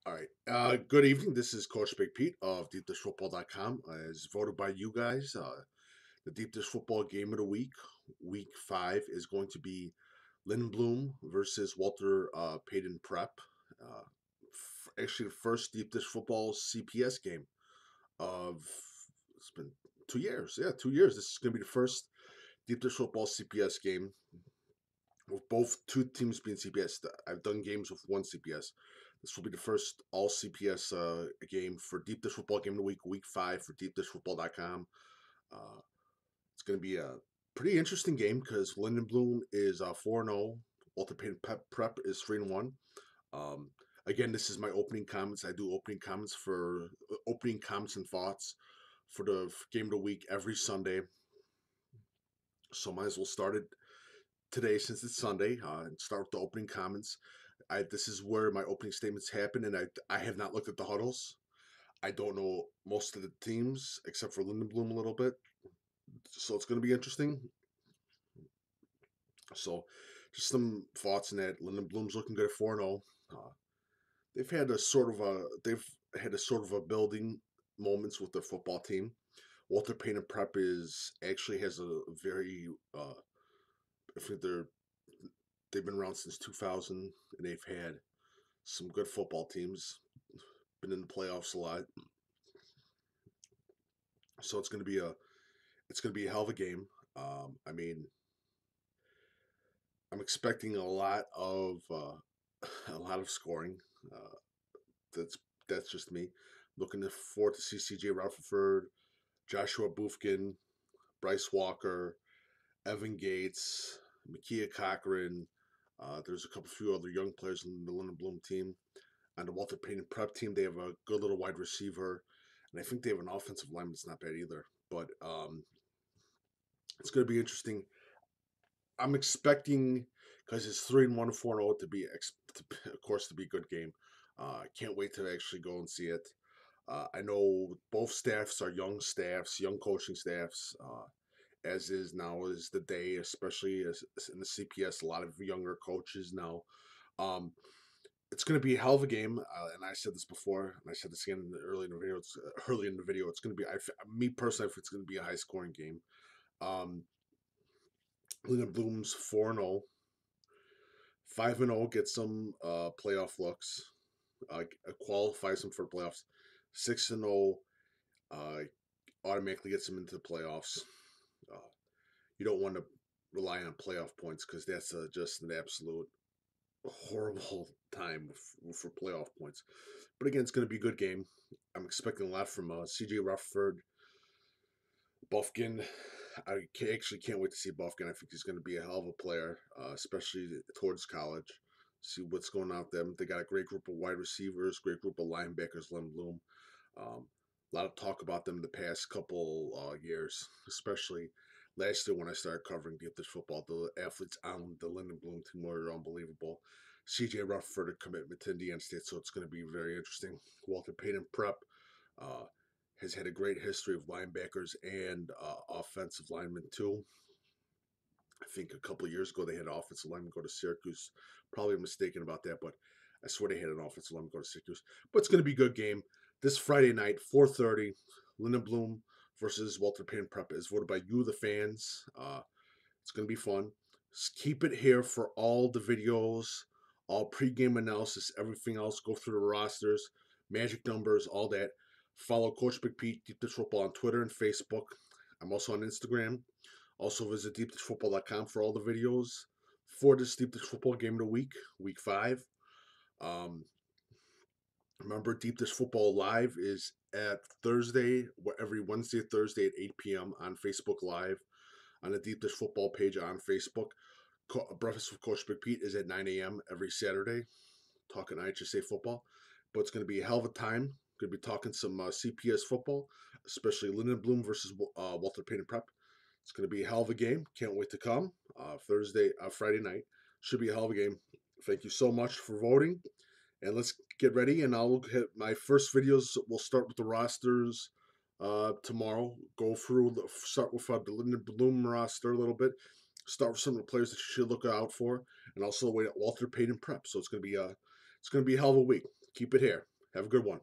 All right. Good evening. This is Coach Big Pete of DeepDishFootball.com. As voted by you guys, the Deep Dish Football game of the week, week 5, is going to be Lindblom versus Walter Payton Prep. Actually, the first Deep Dish Football CPS game of it's been 2 years. Yeah, 2 years. This is going to be the first Deep Dish Football CPS game with both two teams being CPS. I've done games with one CPS. This will be the first all CPS game for Deep Dish Football Game of the Week, week 5 for DeepDishFootball.com. Uh, it's going to be a pretty interesting game because Lindenbloom is 4-0. Walter Payton Prep is 3-1. Um, again, this is my opening comments. I do opening comments and thoughts for the game of the week every Sunday. So might as well start it today since it's Sunday and start with the opening comments. This is where my opening statements happen, and I have not looked at the huddles. I don't know most of the teams except for Lindenbloom a little bit, so it's going to be interesting. So, just some thoughts on that. Lindenbloom's looking good at 4-0. They've had a sort of a building moments with their football team. Walter Payton Prep is actually has a very I think they've been around since 2000, and they've had some good football teams. Been in the playoffs a lot, so it's gonna be a hell of a game. I mean, I'm expecting a lot of scoring. Uh, that's that's just me. Looking forward to see C.J. Rutherford, Joshua Boofkin, Bryce Walker, Evan Gates, Makia Cochran. There's a few other young players in the Lindenbloom team. On the Walter Payton Prep team, they have a good little wide receiver, and I think they have an offensive lineman that's not bad either. But it's going to be interesting. I'm expecting because it's 3-1, 4-0 of course, to be a good game. I can't wait to actually go and see it. I know both staffs are young staffs, young coaching staffs. As is now is the day, especially as in the CPS, a lot of younger coaches now. Um, it's going to be a hell of a game, and I said this before, and I said this again early in the video. Early in the video, it's going to be. Me personally, I think it's going to be a high scoring game. Um, Lena Bloom's 4-0, 5-0 gets some playoff looks, qualifies them for playoffs. 6-0 uh, automatically gets them into the playoffs. Uh, you don't want to rely on playoff points because that's just an absolute horrible time for playoff points. But again, it's going to be a good game. I'm expecting a lot from C.J. Rutherford, Buffkin. Actually can't wait to see Buffkin. I think he's going to be a hell of a player, especially towards college. See what's going on with them. They got a great group of wide receivers, great group of linebackers, Lem Bloom. A lot of talk about them the past couple years, especially last year when I started covering Deep Dish Football. The athletes on the Lindenbloom team were unbelievable. CJ Rutherford a commitment to Indiana State, so it's going to be very interesting. Walter Payton Prep uh, has had a great history of linebackers and offensive linemen too. I think a couple of years ago they had an offensive lineman go to Syracuse. Probably mistaken about that, but I swear they had an offensive lineman go to Syracuse. But it's going to be a good game this Friday night, 4:30. Lindenbloom versus Walter Payton Prep is voted by you, the fans. It's going to be fun. Just keep it here for all the videos, all pregame analysis, everything else. Go through the rosters, magic numbers, all that. Follow Coach Big Pete, Deep Dish Football on Twitter and Facebook. I'm also on Instagram. Also visit deepdishfootball.com for all the videos for this Deep Dish Football game of the week, week 5. Um, remember, Deep Dish Football Live is at Thursday, every Wednesday, Thursday at 8 p.m. on Facebook Live, on the Deep Dish Football page on Facebook. Breakfast with Coach Big Pete is at 9 a.m. every Saturday, talking IHSA football. But it's going to be a hell of a time. Going to be talking some CPS football, especially Lindenbloom versus Walter Payton Prep. It's going to be a hell of a game. Can't wait to come. Friday night should be a hell of a game. Thank you so much for voting. And let's get ready. And I'll hit my first videos. We'll start with the rosters tomorrow. Start with the Lindenbloom roster a little bit. Start with some of the players that you should look out for, and also wait at Walter Payton Prep. So it's going to be a hell of a week. Keep it here. Have a good one.